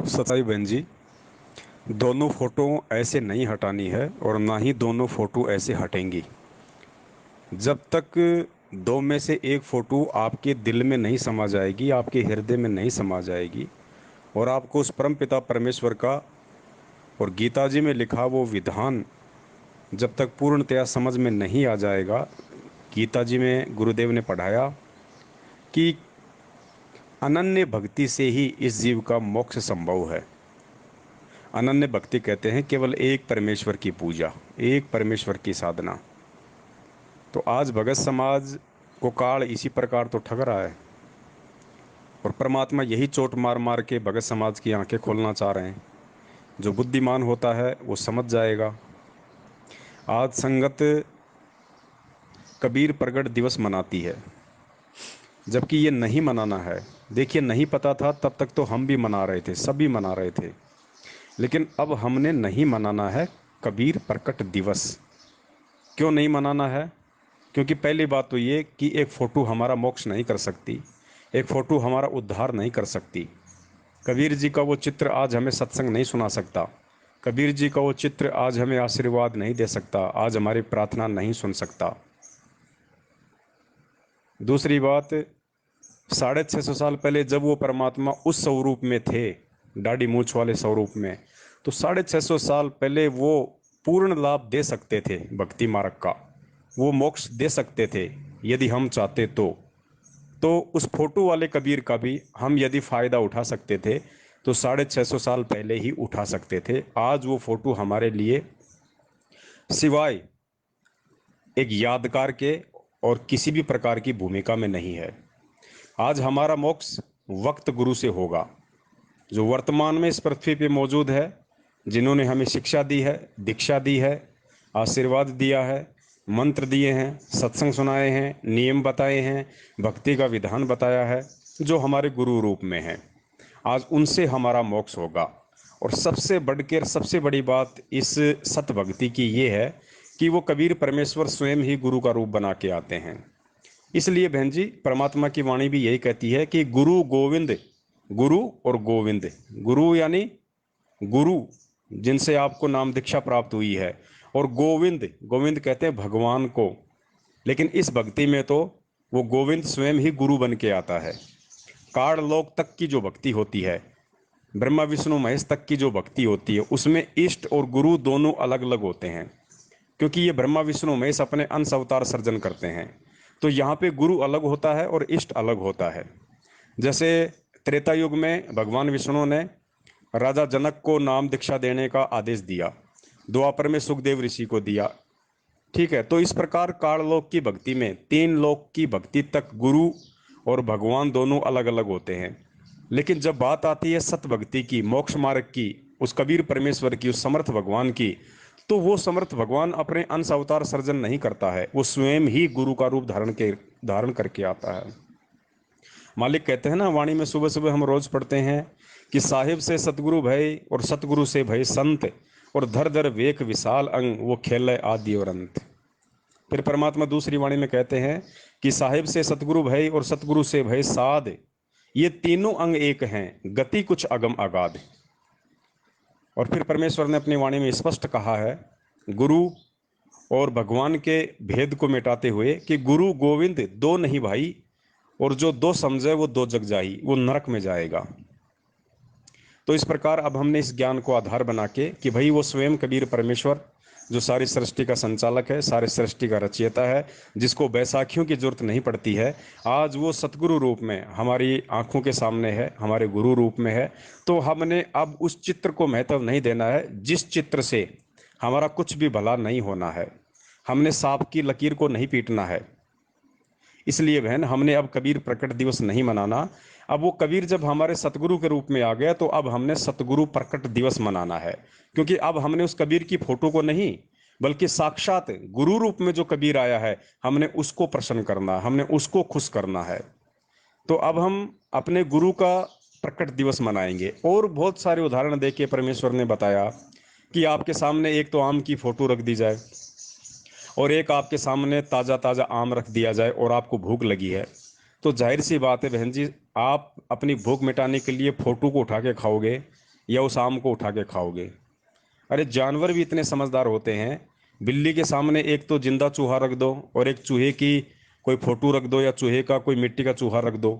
सच्चाई बहन जी, दोनों फोटो ऐसे नहीं हटानी है और ना ही दोनों फोटो ऐसे हटेंगी। जब तक दो में से एक फोटो आपके दिल में नहीं समा जाएगी, आपके हृदय में नहीं समा जाएगी और आपको उस परम पिता परमेश्वर का और गीता जी में लिखा वो विधान जब तक पूर्णतया समझ में नहीं आ जाएगा। गीता जी में गुरुदेव ने पढ़ाया कि अनन्य भक्ति से ही इस जीव का मोक्ष संभव है। अनन्य भक्ति कहते हैं केवल एक परमेश्वर की पूजा, एक परमेश्वर की साधना। तो आज भगत समाज को काल इसी प्रकार तो ठग रहा है और परमात्मा यही चोट मार मार के भगत समाज की आंखें खोलना चाह रहे हैं। जो बुद्धिमान होता है वो समझ जाएगा। आज संगत कबीर प्रगट दिवस मनाती है, जबकि ये नहीं मनाना है। देखिए, नहीं पता था तब तक तो हम भी मना रहे थे, सभी मना रहे थे, लेकिन अब हमने नहीं मनाना है कबीर प्रकट दिवस। क्यों नहीं मनाना है? क्योंकि पहली बात तो ये कि एक फ़ोटो हमारा मोक्ष नहीं कर सकती, एक फ़ोटो हमारा उद्धार नहीं कर सकती। कबीर जी का वो चित्र आज हमें सत्संग नहीं सुना सकता। कबीर जी का वो चित्र आज हमें आशीर्वाद नहीं दे सकता, आज हमारी प्रार्थना नहीं सुन सकता। दूसरी बात, 650 साल पहले जब वो परमात्मा उस स्वरूप में थे, दाढ़ी मूछ वाले स्वरूप में, तो 650 साल पहले वो पूर्ण लाभ दे सकते थे भक्ति मार्ग का, वो मोक्ष दे सकते थे यदि हम चाहते तो उस फोटो वाले कबीर का भी हम यदि फ़ायदा उठा सकते थे तो 650 साल पहले ही उठा सकते थे। आज वो फोटो हमारे लिए सिवाय एक यादगार के और किसी भी प्रकार की भूमिका में नहीं है। आज हमारा मोक्ष वक्त गुरु से होगा, जो वर्तमान में इस पृथ्वी पे मौजूद है, जिन्होंने हमें शिक्षा दी है, दीक्षा दी है, आशीर्वाद दिया है, मंत्र दिए हैं, सत्संग सुनाए हैं, नियम बताए हैं, भक्ति का विधान बताया है, जो हमारे गुरु रूप में हैं। आज उनसे हमारा मोक्ष होगा। और सबसे बढ़कर सबसे बड़ी बात इस सत भक्ति की ये है कि वो कबीर परमेश्वर स्वयं ही गुरु का रूप बना के आते हैं। इसलिए बहन जी, परमात्मा की वाणी भी यही कहती है कि गुरु गोविंद, गुरु और गोविंद, गुरु यानी गुरु जिनसे आपको नाम दीक्षा प्राप्त हुई है, और गोविंद, गोविंद कहते हैं भगवान को। लेकिन इस भक्ति में तो वो गोविंद स्वयं ही गुरु बन के आता है। काल लोक तक की जो भक्ति होती है, ब्रह्मा विष्णु महेश तक की जो भक्ति होती है, उसमें इष्ट और गुरु दोनों अलग अलग होते हैं, क्योंकि ये ब्रह्मा विष्णु महेश अपने अंश अवतार सर्जन करते हैं। तो यहाँ पे गुरु अलग होता है और इष्ट अलग होता है। जैसे त्रेता युग में भगवान विष्णु ने राजा जनक को नाम दीक्षा देने का आदेश दिया, द्वापर में सुखदेव ऋषि को दिया। ठीक है, तो इस प्रकार काललोक की भक्ति में तीन लोक की भक्ति तक गुरु और भगवान दोनों अलग अलग होते हैं। लेकिन जब बात आती है सत भक्ति की, मोक्ष मार्ग की, उस कबीर परमेश्वर की, उस समर्थ भगवान की, तो वो समर्थ भगवान अपने अंश अवतार सर्जन नहीं करता है, वो स्वयं ही गुरु का रूप धारण करके आता है। मालिक कहते हैं ना वाणी में, सुबह सुबह हम रोज पढ़ते हैं कि साहिब से सतगुरु भय और सतगुरु से भय संत, और धर धर वेख विशाल अंग वो खेल आदि और अंत। फिर परमात्मा दूसरी वाणी में कहते हैं कि साहिब से सतगुरु भय और सतगुरु से भय साध, ये तीनों अंग एक हैं, गति कुछ अगम अगाध। और फिर परमेश्वर ने अपनी वाणी में स्पष्ट कहा है गुरु और भगवान के भेद को मिटाते हुए कि गुरु गोविंद दो नहीं भाई, और जो दो समझे वो दो जग जाही, वो नरक में जाएगा। तो इस प्रकार अब हमने इस ज्ञान को आधार बना के कि भाई वो स्वयं कबीर परमेश्वर जो सारी सृष्टि का संचालक है, सारी सृष्टि का रचयिता है, जिसको बैसाखियों की जरूरत नहीं पड़ती है, आज वो सतगुरु रूप में हमारी आंखों के सामने है, हमारे गुरु रूप में है। तो हमने अब उस चित्र को महत्व नहीं देना है जिस चित्र से हमारा कुछ भी भला नहीं होना है। हमने सांप की लकीर को नहीं पीटना है। इसलिए बहन, हमने अब कबीर प्रकट दिवस नहीं मनाना। अब वो कबीर जब हमारे सतगुरु के रूप में आ गया तो अब हमने सतगुरु प्रकट दिवस मनाना है, क्योंकि अब हमने उस कबीर की फोटो को नहीं, बल्कि साक्षात गुरु रूप में जो कबीर आया है, हमने उसको प्रसन्न करना, हमने उसको खुश करना है। तो अब हम अपने गुरु का प्रकट दिवस मनाएंगे। और बहुत सारे उदाहरण देके परमेश्वर ने बताया कि आपके सामने एक तो आम की फोटो रख दी जाए और एक आपके सामने ताज़ा ताज़ा आम रख दिया जाए और आपको भूख लगी है, तो जाहिर सी बात है बहन जी, आप अपनी भूख मिटाने के लिए फ़ोटो को उठा के खाओगे या उस आम को उठा के खाओगे? अरे जानवर भी इतने समझदार होते हैं। बिल्ली के सामने एक तो जिंदा चूहा रख दो और एक चूहे की कोई फोटो रख दो या चूहे का कोई मिट्टी का चूहा रख दो,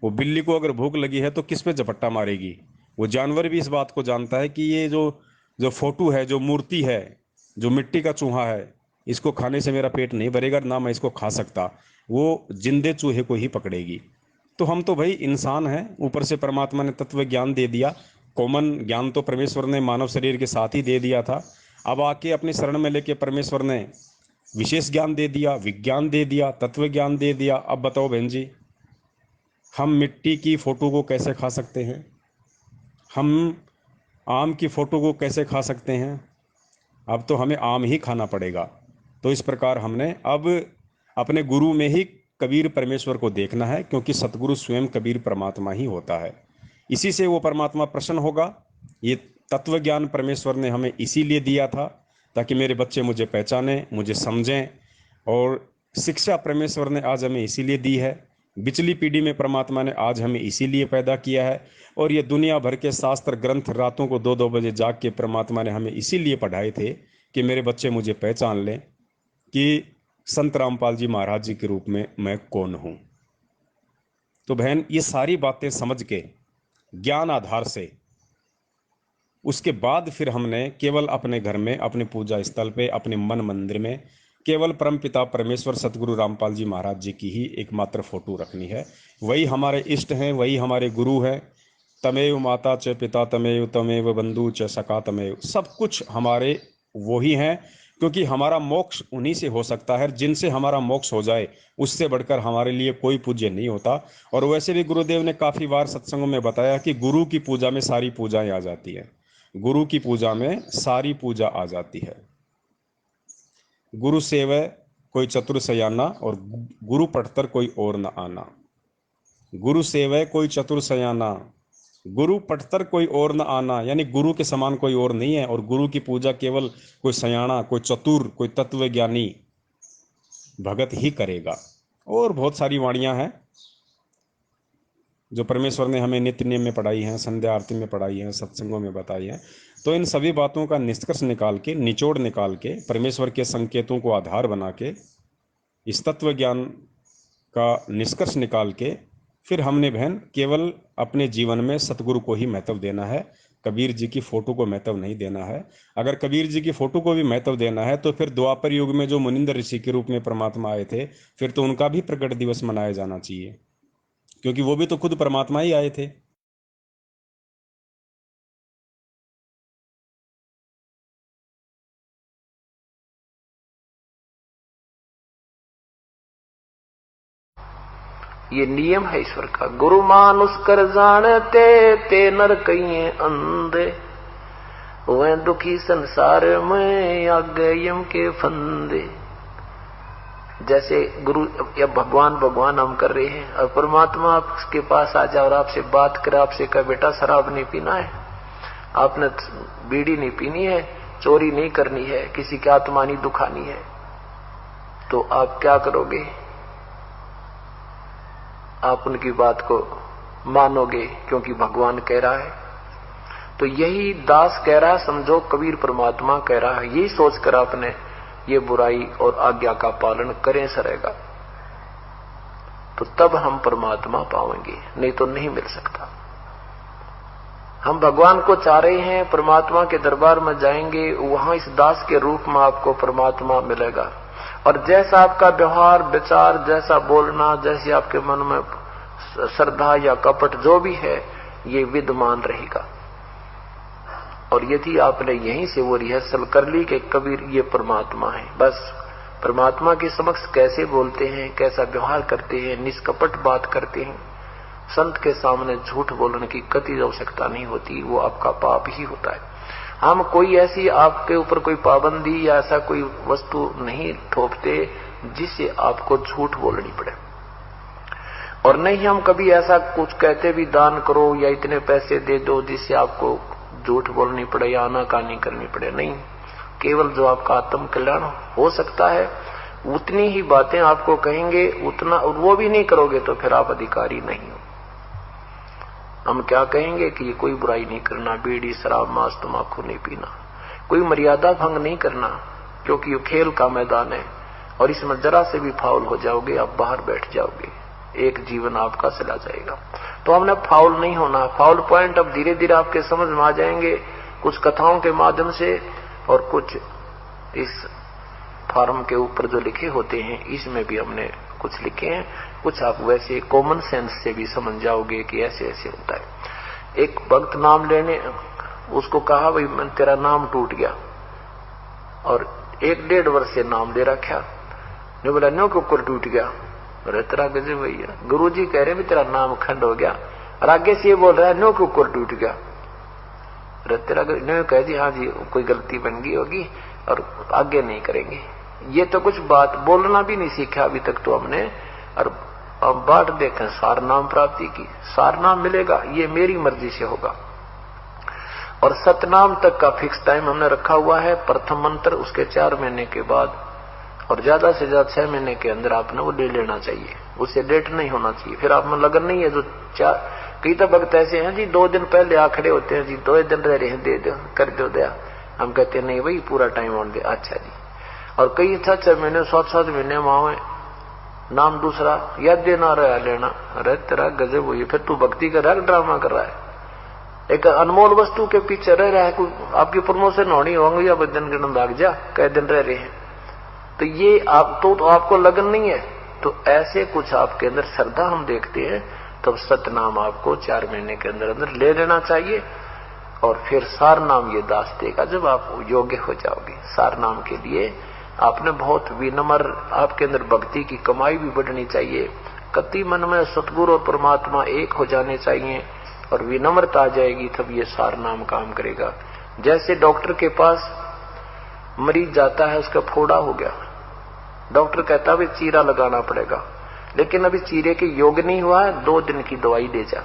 वो बिल्ली को अगर भूख लगी है तो किस पे झपट्टा मारेगी? वो जानवर भी इस बात को जानता है कि ये जो जो फोटो है, जो मूर्ति है, जो मिट्टी का चूहा है, इसको खाने से मेरा पेट नहीं भरेगा, ना मैं इसको खा सकता। वो जिंदे चूहे को ही पकड़ेगी। तो हम तो भाई इंसान हैं, ऊपर से परमात्मा ने तत्व ज्ञान दे दिया। कॉमन ज्ञान तो परमेश्वर ने मानव शरीर के साथ ही दे दिया था। अब आके अपनी शरण में लेके परमेश्वर ने विशेष ज्ञान दे दिया, विज्ञान दे दिया, तत्व ज्ञान दे दिया। अब बताओ बहन जी, हम मिट्टी की फोटो को कैसे खा सकते हैं? हम आम की फोटो को कैसे खा सकते हैं? अब तो हमें आम ही खाना पड़ेगा। तो इस प्रकार हमने अब अपने गुरु में ही कबीर परमेश्वर को देखना है, क्योंकि सतगुरु स्वयं कबीर परमात्मा ही होता है। इसी से वो परमात्मा प्रसन्न होगा। ये तत्व ज्ञान परमेश्वर ने हमें इसीलिए दिया था, ताकि मेरे बच्चे मुझे पहचानें, मुझे समझें। और शिक्षा परमेश्वर ने आज हमें इसीलिए दी है। पिछली पीढ़ी में परमात्मा ने आज हमें इसीलिए पैदा किया है। और ये दुनिया भर के शास्त्र ग्रंथ रातों को 2-2 बजे जाग के परमात्मा ने हमें इसीलिए पढ़ाए थे कि मेरे बच्चे मुझे पहचान लें कि संत रामपाल जी महाराज जी के रूप में मैं कौन हूँ। तो बहन, ये सारी बातें समझ के ज्ञान आधार से उसके बाद फिर हमने केवल अपने घर में, अपने पूजा स्थल पे, अपने मन मंदिर में केवल परमपिता परमेश्वर सतगुरु रामपाल जी महाराज जी की ही एकमात्र फोटो रखनी है। वही हमारे इष्ट हैं, वही हमारे गुरु हैं। तमेव माता च पिता तमेव तमेव बंधु च सखा तमेव, सब कुछ हमारे वही हैं। क्योंकि हमारा मोक्ष उन्हीं से हो सकता है। जिनसे हमारा मोक्ष हो जाए उससे बढ़कर हमारे लिए कोई पूज्य नहीं होता। और वैसे भी गुरुदेव ने काफ़ी बार सत्संगों में बताया कि गुरु की पूजा में सारी पूजाएं आ जाती है। गुरु की पूजा में सारी पूजा आ जाती है। गुरु सेवै कोई चतुर सयाना और गुरु पढ़तर कोई और न आना। गुरु सेवै कोई चतुर सयाना, गुरु पढ़तर कोई और न आना। यानी गुरु के समान कोई और नहीं है। और गुरु की पूजा केवल कोई सयाना, कोई चतुर, कोई तत्व ज्ञानी भगत ही करेगा। और बहुत सारी वाणियां हैं जो परमेश्वर ने हमें नित्य नियम में पढ़ाई हैं, संध्या आरती में पढ़ाई हैं, सत्संगों में बताई हैं। तो इन सभी बातों का निष्कर्ष निकाल के, निचोड़ निकाल के, परमेश्वर के संकेतों को आधार बना के, इस तत्व ज्ञान का निष्कर्ष निकाल के, फिर हमने बहन केवल अपने जीवन में सतगुरु को ही महत्व देना है। कबीर जी की फोटो को महत्व नहीं देना है। अगर कबीर जी की फोटो को भी महत्व देना है तो फिर द्वापर युग में जो मुनिंदर ऋषि के रूप में परमात्मा आए थे, फिर तो उनका भी प्रकट दिवस मनाया जाना चाहिए, क्योंकि वो भी तो खुद परमात्मा ही आए थे। ये नियम है ईश्वर का। गुरु मानुष कर जानते ते नर कहिए अंधे, वह दुखी संसार में आगे यम के फंदे। जैसे गुरु या भगवान भगवान हम कर रहे हैं और परमात्मा आपके पास आ जाए और आपसे बात करे, आपसे कहे बेटा शराब नहीं पीना है, आपने बीड़ी नहीं पीनी है, चोरी नहीं करनी है, किसी की आत्मा नहीं दुखानी है, तो आप क्या करोगे? आप उनकी बात को मानोगे क्योंकि भगवान कह रहा है। तो यही दास कह रहा है, समझो कबीर परमात्मा कह रहा है। यही सोचकर आपने ये बुराई और आज्ञा का पालन करें सरेगा, तो तब हम परमात्मा पाएंगे, नहीं तो नहीं मिल सकता। हम भगवान को चाह रहे हैं, परमात्मा के दरबार में जाएंगे, वहां इस दास के रूप में आपको परमात्मा मिलेगा। और जैसा आपका व्यवहार विचार, जैसा बोलना, जैसे आपके मन में श्रद्धा या कपट जो भी है, ये विद्यमान रहेगा। और यदि आपने यहीं से वो रिहर्सल कर ली कि कबीर ये परमात्मा है, बस परमात्मा के समक्ष कैसे बोलते हैं, कैसा व्यवहार करते हैं, निष्कपट बात करते हैं, संत के सामने झूठ बोलने की कतई आवश्यकता नहीं होती, वो आपका पाप ही होता है। हम कोई ऐसी आपके ऊपर कोई पाबंदी या ऐसा कोई वस्तु नहीं थोपते जिससे आपको झूठ बोलनी पड़े। और नहीं हम कभी ऐसा कुछ कहते भी दान करो या इतने पैसे दे दो जिससे आपको झूठ बोलनी पड़े या आनाकानी करनी पड़े। नहीं, केवल जो आपका आत्म कल्याण हो सकता है उतनी ही बातें आपको कहेंगे, उतना, और वो भी नहीं करोगे तो फिर आप अधिकारी नहीं हो। हम क्या कहेंगे कि ये कोई बुराई नहीं करना, बीड़ी शराब मांस तम्बाकू नहीं पीना, कोई मर्यादा भंग नहीं करना, क्योंकि ये खेल का मैदान है और इसमें जरा से भी फाउल हो जाओगे आप बाहर बैठ जाओगे, एक जीवन आपका चला जाएगा। तो हमने फाउल नहीं होना। फाउल पॉइंट अब धीरे धीरे आपके समझ में आ जाएंगे, कुछ कथाओं के माध्यम से और कुछ इस फार्म के ऊपर जो लिखे होते हैं इसमें भी हमने कुछ लिखे हैं, कुछ आप वैसे कॉमन सेंस से भी समझ जाओगे कि ऐसे ऐसे होता है। एक भक्त नाम लेने, उसको कहा भाई मैं तेरा नाम टूट गया, और 1-1.5 वर्ष से नाम ले रखा। ने बोला नो के ऊपर टूट गया, अरे तेरा गजब भैया, गुरु जी कह रहे भी तेरा नाम खंड हो गया, और आगे से ये बोल रहा है नो के ऊपर टूट गया, अरे तेरा ने कह दी हाँ जी कोई गलती बन गई होगी और आगे नहीं करेंगे। ये तो कुछ बात बोलना भी नहीं सीखा अभी तक तो हमने, और अब बात देखें सार नाम प्राप्ति की, सार नाम मिलेगा ये मेरी मर्जी से होगा। और सतनाम तक का फिक्स टाइम हमने रखा हुआ है, प्रथम मंत्र उसके 4 महीने के बाद और ज्यादा से ज्यादा 6 महीने के अंदर आपने वो ले लेना चाहिए, उससे लेट नहीं होना चाहिए। फिर आप में लगन नहीं है जो कई तो भक्त ऐसे हैं जी 2 दिन पहले आ खड़े होते हैं जी, 2 दिन रह रहे हैं दे दो कर दो दया, हम कहते हैं नहीं भाई पूरा टाइम ऑन दे, अच्छा जी। और कई 6-6 महीने 7-7 महीने मावे नाम दूसरा याद देना रहा लेना, अरे तेरा गजब हुई, फिर तू भक्ति कर रहा है ड्रामा कर रहा है, एक अनमोल वस्तु के पीछे रह रहा है। कोई आपकी प्रमोशन होनी होंगी या दिन गिन भाग जा, कई दिन रह रहे हैं, तो ये आप तो आपको लगन नहीं है। तो ऐसे कुछ आपके अंदर श्रद्धा हम देखते हैं, तब सतनाम आपको 4 महीने के अंदर अंदर ले लेना चाहिए। और फिर सार नाम ये दास देगा जब आप योग्य हो जाओगे। सार नाम के लिए आपने बहुत विनम्र, आपके अंदर भक्ति की कमाई भी बढ़नी चाहिए, कति मन में सतगुरु और परमात्मा एक हो जाने चाहिए, और विनम्रता आ जाएगी तब ये सार नाम काम करेगा। जैसे डॉक्टर के पास मरीज जाता है, उसका फोड़ा हो गया, डॉक्टर कहता है चीरा लगाना पड़ेगा, लेकिन अभी चीरे के योग नहीं हुआ है, 2 दिन की दवाई दे जा।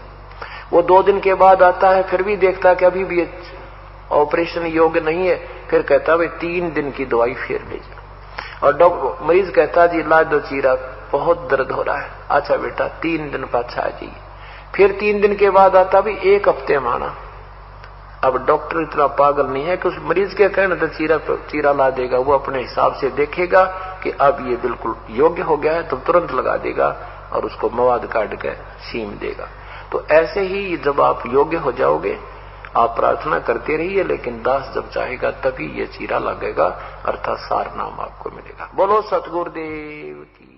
वो 2 दिन के बाद आता है, फिर भी देखता है कि अभी भी ऑपरेशन योग्य नहीं है, फिर कहता है 3 दिन की दवाई फिर ले जा। और डॉक्टर मरीज कहता है जी इलाज दो चीरा, बहुत दर्द हो रहा है, अच्छा बेटा 3 दिन पाछा आ जाइए। फिर 3 दिन के बाद आता भी 1 हफ्ते माना। अब डॉक्टर इतना पागल नहीं है कि उस मरीज के कहने तो चीरा ला देगा, वो अपने हिसाब से देखेगा कि अब ये बिल्कुल योग्य हो गया है तो तुरंत लगा देगा और उसको मवाद काट के सीम देगा। तो ऐसे ही जब आप योग्य हो जाओगे, आप प्रार्थना करते रहिए, लेकिन दास जब चाहेगा तभी ये चीरा लगेगा, अर्थात सार नाम आपको मिलेगा। बोलो सतगुरुदेव की।